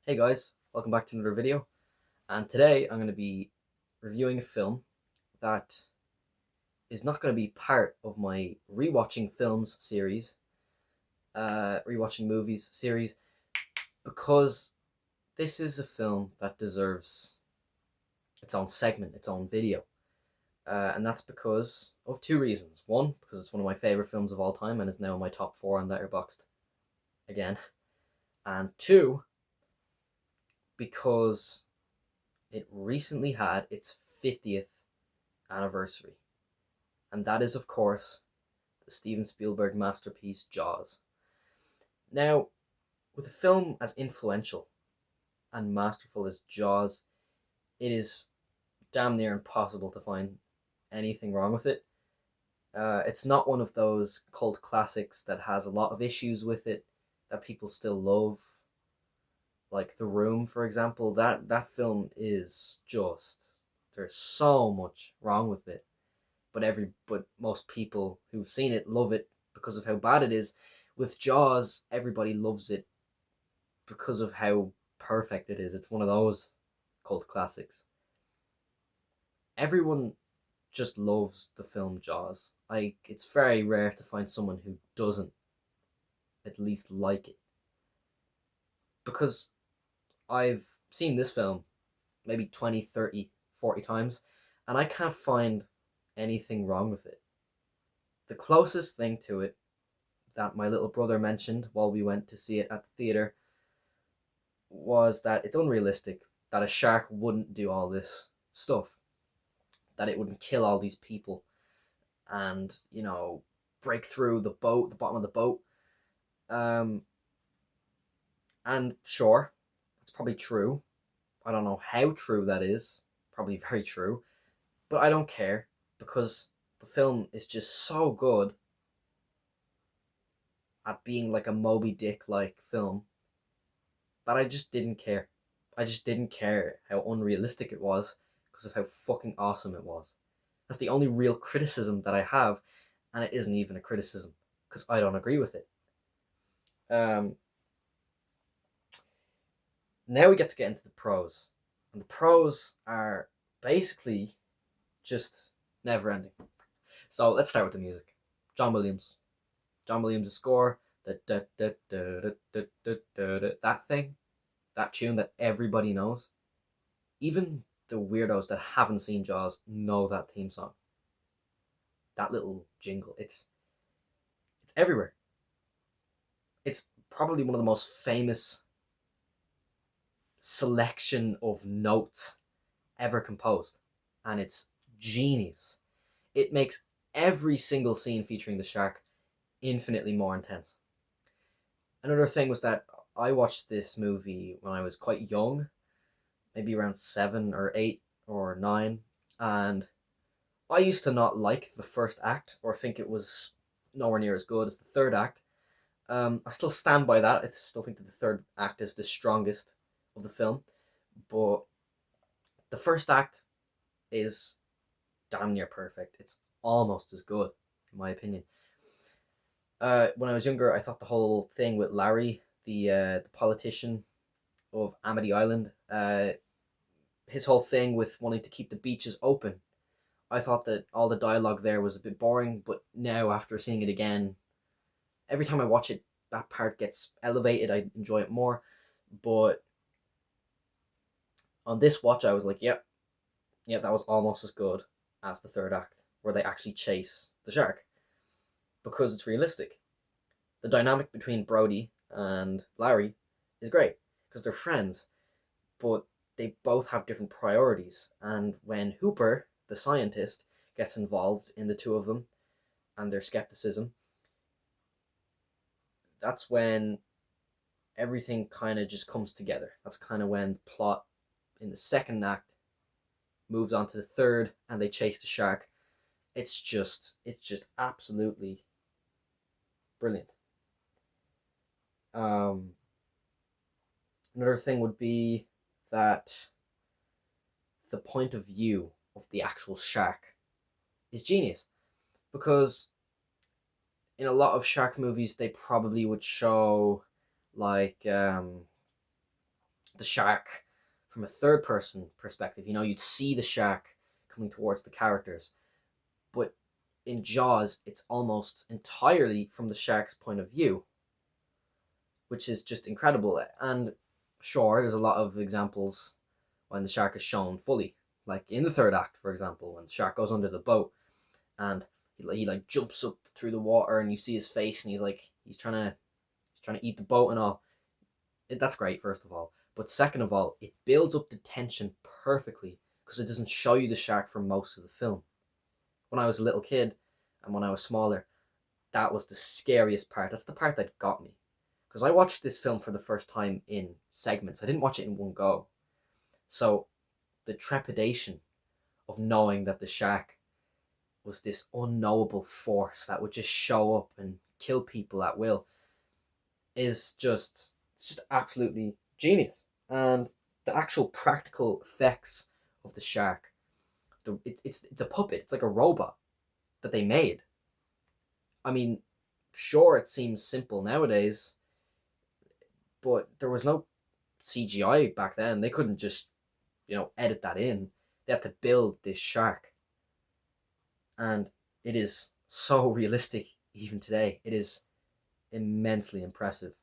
Hey guys, welcome back to another video. And today I'm going to be reviewing a film that is not going to be part of my rewatching films series, rewatching movies series, because this is a film that deserves its own segment, its own video. And that's because of two reasons. One, because it's one of my favorite films of all time and is now in my top four on Letterboxd again. And two, because it recently had its 50th anniversary. And that is, of course, the Steven Spielberg masterpiece Jaws. Now, with a film as influential and masterful as Jaws, it is damn near impossible to find anything wrong with it. It's not one of those cult classics that has a lot of issues with it that people still love, like The Room, for example. That film is just, there's so much wrong with it, but most people who've seen it love it because of how bad it is. With Jaws, everybody loves it because of how perfect it is. It's one of those cult classics. Everyone just loves the film Jaws. Like, it's very rare to find someone who doesn't at least like it. Because I've seen this film maybe 20, 30, 40 times, and I can't find anything wrong with it. The closest thing to it that my little brother mentioned while we went to see it at the theater was that it's unrealistic that a shark wouldn't do all this stuff, that it wouldn't kill all these people and, break through the boat, the bottom of the boat. Um, and sure, that's probably true. I don't know how true that is. Probably very true. But I don't care because the film is just so good at being like a Moby Dick like film that I just didn't care. I just didn't care how unrealistic it was because of how fucking awesome it was. That's the only real criticism that I have, and it isn't even a criticism because I don't agree with it. Um, Now we get to get into the pros, and the pros are basically just never ending. So let's start with the music. John Williams. John Williams' score. That thing, that tune that everybody knows. Even the weirdos that haven't seen Jaws know that theme song. That little jingle. It's everywhere. It's probably one of the most famous selection of notes ever composed. And it's genius. It makes every single scene featuring the shark infinitely more intense. Another thing was that I watched this movie when I was quite young, maybe around 7 or 8 or 9, and I used to not like the first act or think it was nowhere near as good as the third act. I still stand by that. I still think that the third act is the strongest of the film, but the first act is damn near perfect. It's almost as good, in my opinion. When I was younger, I thought the whole thing with Larry, the politician of Amity Island, his whole thing with wanting to keep the beaches open, I thought that all the dialogue there was a bit boring. But now, after seeing it again, every time I watch it, that part gets elevated. I enjoy it more. But on this watch, I was like, yep, yeah, that was almost as good as the third act, where they actually chase the shark because it's realistic. The dynamic between Brody and Larry is great because they're friends, but they both have different priorities. And when Hooper, the scientist, gets involved in the two of them and their skepticism, that's when everything kind of just comes together. That's kind of when the plot in the second act moves on to the third and they chase the shark. It's just absolutely brilliant. Um, Another thing would be that the point of view of the actual shark is genius because in a lot of shark movies they probably would show like the shark from a third person perspective. You know, you'd see the shark coming towards the characters, but in Jaws, it's almost entirely from the shark's point of view, which is just incredible. And sure, there's a lot of examples when the shark is shown fully, like in the third act, for example, when the shark goes under the boat and he like jumps up through the water and you see his face and he's trying to eat the boat and all. That's great, first of all, but second of all, it builds up the tension perfectly because it doesn't show you the shark for most of the film. When I was a little kid and when I was smaller, that was the scariest part. That's the part that got me, because I watched this film for the first time in segments. I didn't watch it in one go. So the trepidation of knowing that the shark was this unknowable force that would just show up and kill people at will is just, it's just absolutely genius. And the actual practical effects of the shark, it's a puppet. It's like a robot that they made. I mean, sure, it seems simple nowadays, but there was no CGI back then. They couldn't just, edit that in. They had to build this shark. And it is so realistic even today. It is immensely impressive.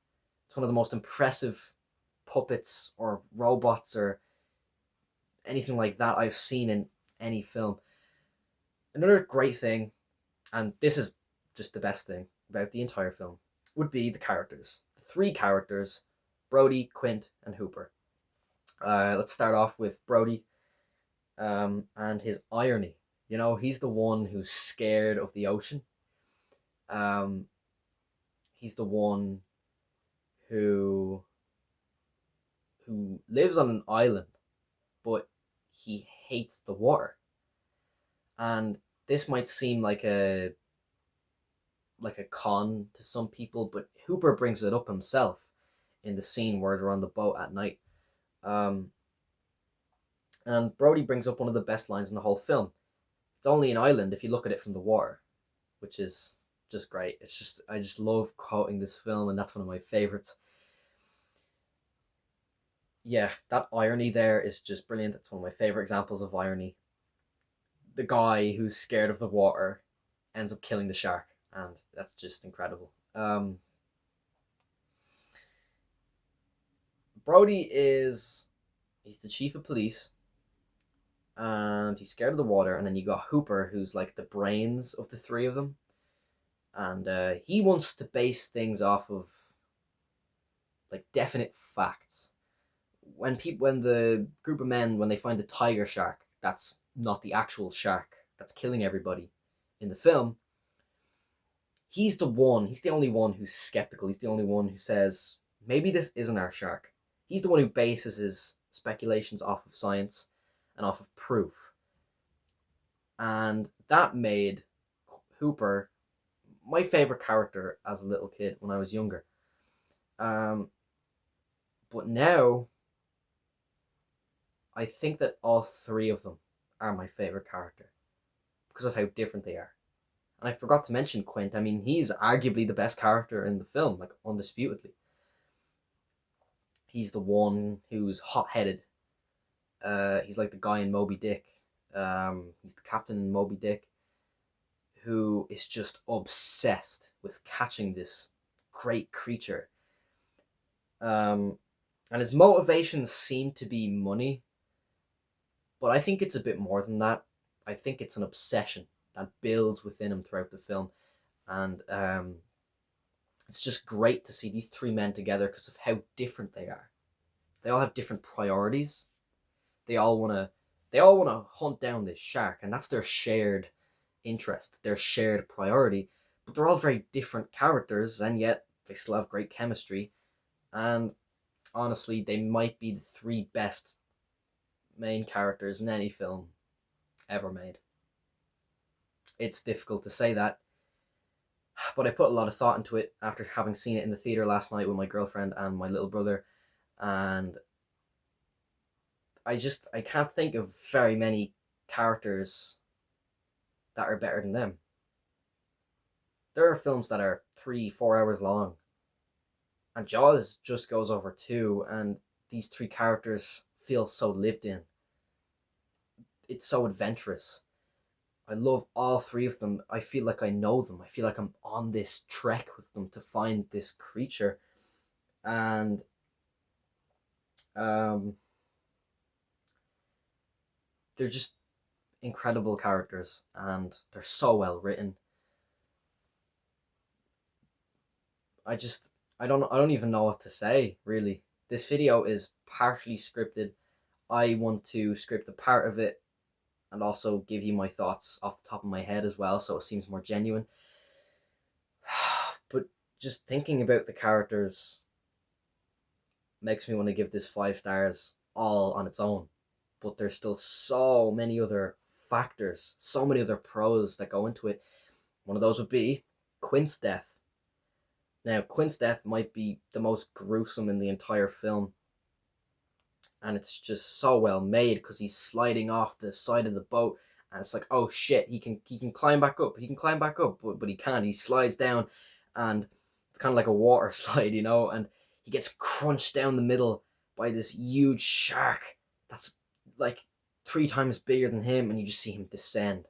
It's one of the most impressive puppets or robots or anything like that I've seen in any film. Another great thing, and this is just the best thing about the entire film, would be the characters. The three characters, Brody, Quint, and Hooper. Let's start off with Brody and his irony. You know, he's the one who's scared of the ocean. He's the one who lives on an island, but he hates the water. And this might seem like a con to some people, but Hooper brings it up himself in the scene where they're on the boat at night. And Brody brings up one of the best lines in the whole film. It's only an island if you look at it from the water, which is just great. I just love quoting this film, and that's one of my favorites. Yeah, that irony there is just brilliant. It's one of my favorite examples of irony. The guy who's scared of the water ends up killing the shark, and that's just incredible. Brody he's the chief of police, and he's scared of the water. And then you got Hooper, who's like the brains of the three of them, and he wants to base things off of like definite facts. When the group of men, when they find the tiger shark, that's not the actual shark that's killing everybody in the film. He's the only one who's skeptical. He's the only one who says, maybe this isn't our shark. He's the one who bases his speculations off of science and off of proof. And that made Hooper my favorite character as a little kid when I was younger. But now, I think that all three of them are my favorite character because of how different they are. And I forgot to mention Quint. I mean, he's arguably the best character in the film, like undisputedly. He's the one who's hot-headed. He's like the guy in Moby Dick. He's the captain in Moby Dick, who is just obsessed with catching this great creature. And his motivations seem to be money, but I think it's a bit more than that. I think it's an obsession that builds within him throughout the film. And it's just great to see these three men together because of how different they are. They all have different priorities. They all wanna hunt down this shark, and that's their shared interest, their shared priority. But they're all very different characters, and yet they still have great chemistry. And honestly, they might be the three best main characters in any film ever made. It's difficult to say that, but I put a lot of thought into it after having seen it in the theater last night with my girlfriend and my little brother, and I can't think of very many characters that are better than them. There are films that are 3-4 hours long, and Jaws just goes over 2, and these three characters feel so lived in. It's so adventurous. I love all three of them. I feel like I know them. I feel like I'm on this trek with them to find this creature. And um, they're just incredible characters, and they're so well written. I just I don't even know what to say, really. This video is partially scripted. I want to script a part of it and also give you my thoughts off the top of my head as well, so it seems more genuine. But just thinking about the characters makes me want to give this 5 stars all on its own. But there's still so many other factors, so many other pros that go into it. One of those would be Quint's death. Now, Quint's death might be the most gruesome in the entire film, and it's just so well made because he's sliding off the side of the boat, and it's like, oh shit, he can climb back up, but he can't. He slides down, and it's kind of like a water slide, and he gets crunched down the middle by this huge shark that's like 3 times bigger than him, and you just see him descend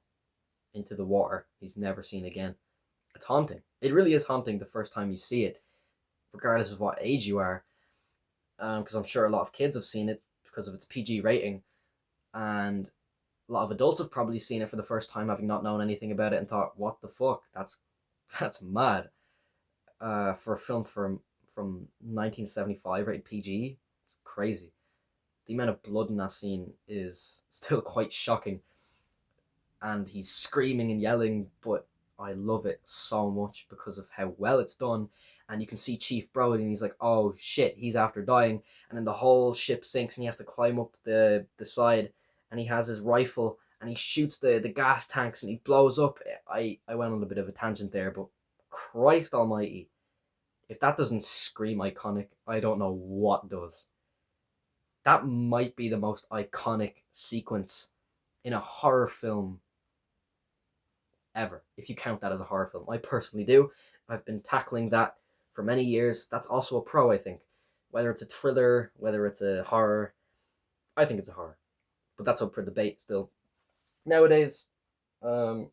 into the water he's never seen again. It's haunting. It really is haunting the first time you see it, regardless of what age you are. Because I'm sure a lot of kids have seen it because of its PG rating, and a lot of adults have probably seen it for the first time, having not known anything about it, and thought, "What the fuck? That's mad." For a film from 1975, rated PG, it's crazy. The amount of blood in that scene is still quite shocking, and he's screaming and yelling, but I love it so much because of how well it's done. And you can see Chief Brody, and he's like, oh shit, he's after dying. And then the whole ship sinks, and he has to climb up the side, and he has his rifle, and he shoots the gas tanks, and he blows up. I went on a bit of a tangent there, but Christ almighty, if that doesn't scream iconic, I don't know what does. That might be the most iconic sequence in a horror film ever, if you count that as a horror film. I personally do. I've been tackling that for many years. That's also a pro, I think. Whether it's a thriller, whether it's a horror, I think it's a horror. But that's up for debate still. Nowadays, the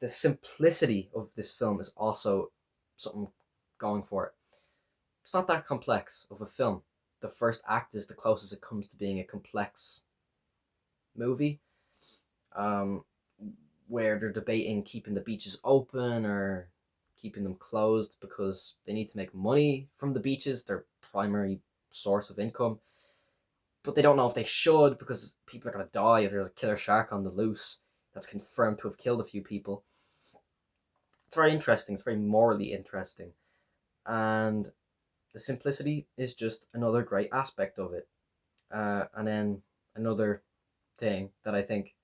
simplicity of this film is also something going for it. It's not that complex of a film. The first act is the closest it comes to being a complex movie, where they're debating keeping the beaches open or keeping them closed because they need to make money from the beaches, their primary source of income. But they don't know if they should because people are going to die if there's a killer shark on the loose that's confirmed to have killed a few people. It's very interesting. It's very morally interesting. And the simplicity is just another great aspect of it. And then another thing that I think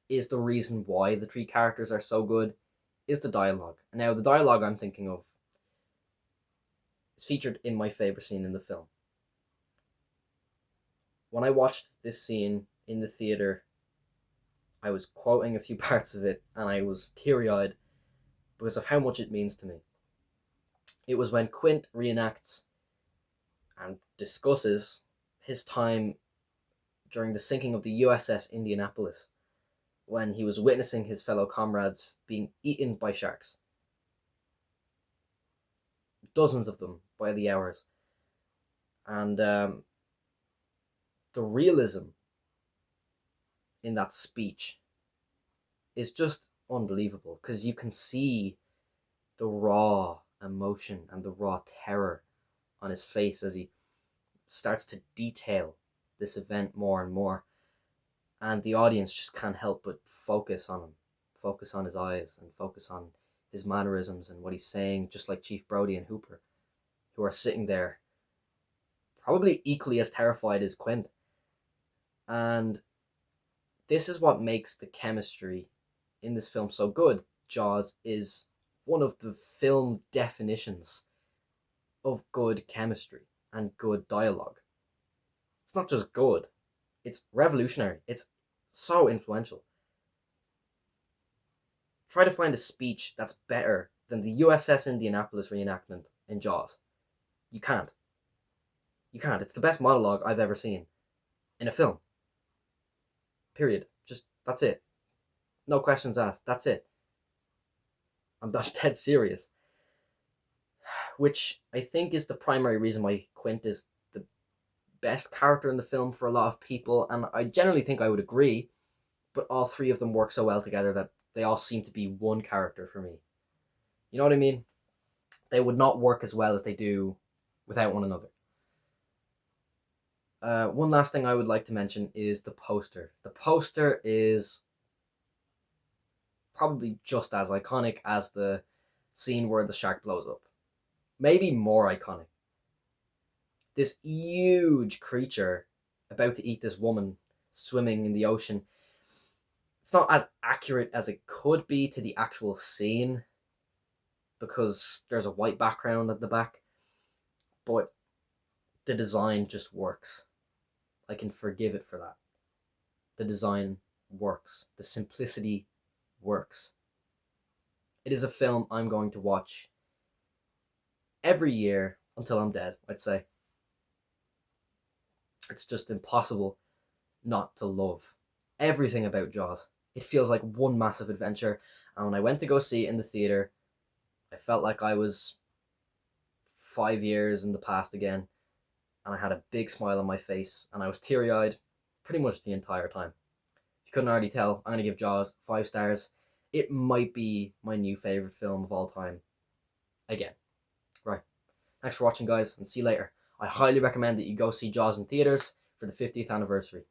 is the reason why the three characters are so good is the dialogue. Now, the dialogue I'm thinking of is featured in my favorite scene in the film. When I watched this scene in the theater, I was quoting a few parts of it, and I was teary-eyed because of how much it means to me. It was when Quint reenacts and discusses his time during the sinking of the USS Indianapolis, when he was witnessing his fellow comrades being eaten by sharks. Dozens of them by the hours. And the realism in that speech is just unbelievable, because you can see the raw emotion and the raw terror on his face as he starts to detail this event more and more. And the audience just can't help but focus on him, focus on his eyes, and focus on his mannerisms and what he's saying, just like Chief Brody and Hooper, who are sitting there probably equally as terrified as Quint. And this is what makes the chemistry in this film so good. Jaws is one of the film definitions of good chemistry and good dialogue. It's not just good, it's revolutionary. It's so influential. Try to find a speech that's better than the USS Indianapolis reenactment in Jaws. You can't. You can't. It's the best monologue I've ever seen in a film. Period. Just, that's it. No questions asked. That's it. I'm dead serious. Which I think is the primary reason why Quint is the best character in the film for a lot of people, and I generally think I would agree, but all three of them work so well together that they all seem to be one character for me. You know what I mean? They would not work as well as they do without one another. One last thing I would like to mention is the poster. The poster is probably just as iconic as the scene where the shark blows up. Maybe more iconic. This huge creature about to eat this woman swimming in the ocean. It's not as accurate as it could be to the actual scene because there's a white background at the back, but the design just works. I can forgive it for that. The design works. The simplicity works. It is a film I'm going to watch every year until I'm dead, I'd say. It's just impossible not to love everything about Jaws. It feels like one massive adventure, and when I went to go see it in the theater, I felt like I was 5 years in the past again, and I had a big smile on my face, and I was teary-eyed pretty much the entire time. If you couldn't already tell, I'm going to give Jaws 5 stars. It might be my new favourite film of all time. Again. Right. Thanks for watching, guys, and see you later. I highly recommend that you go see Jaws in theaters for the 50th anniversary.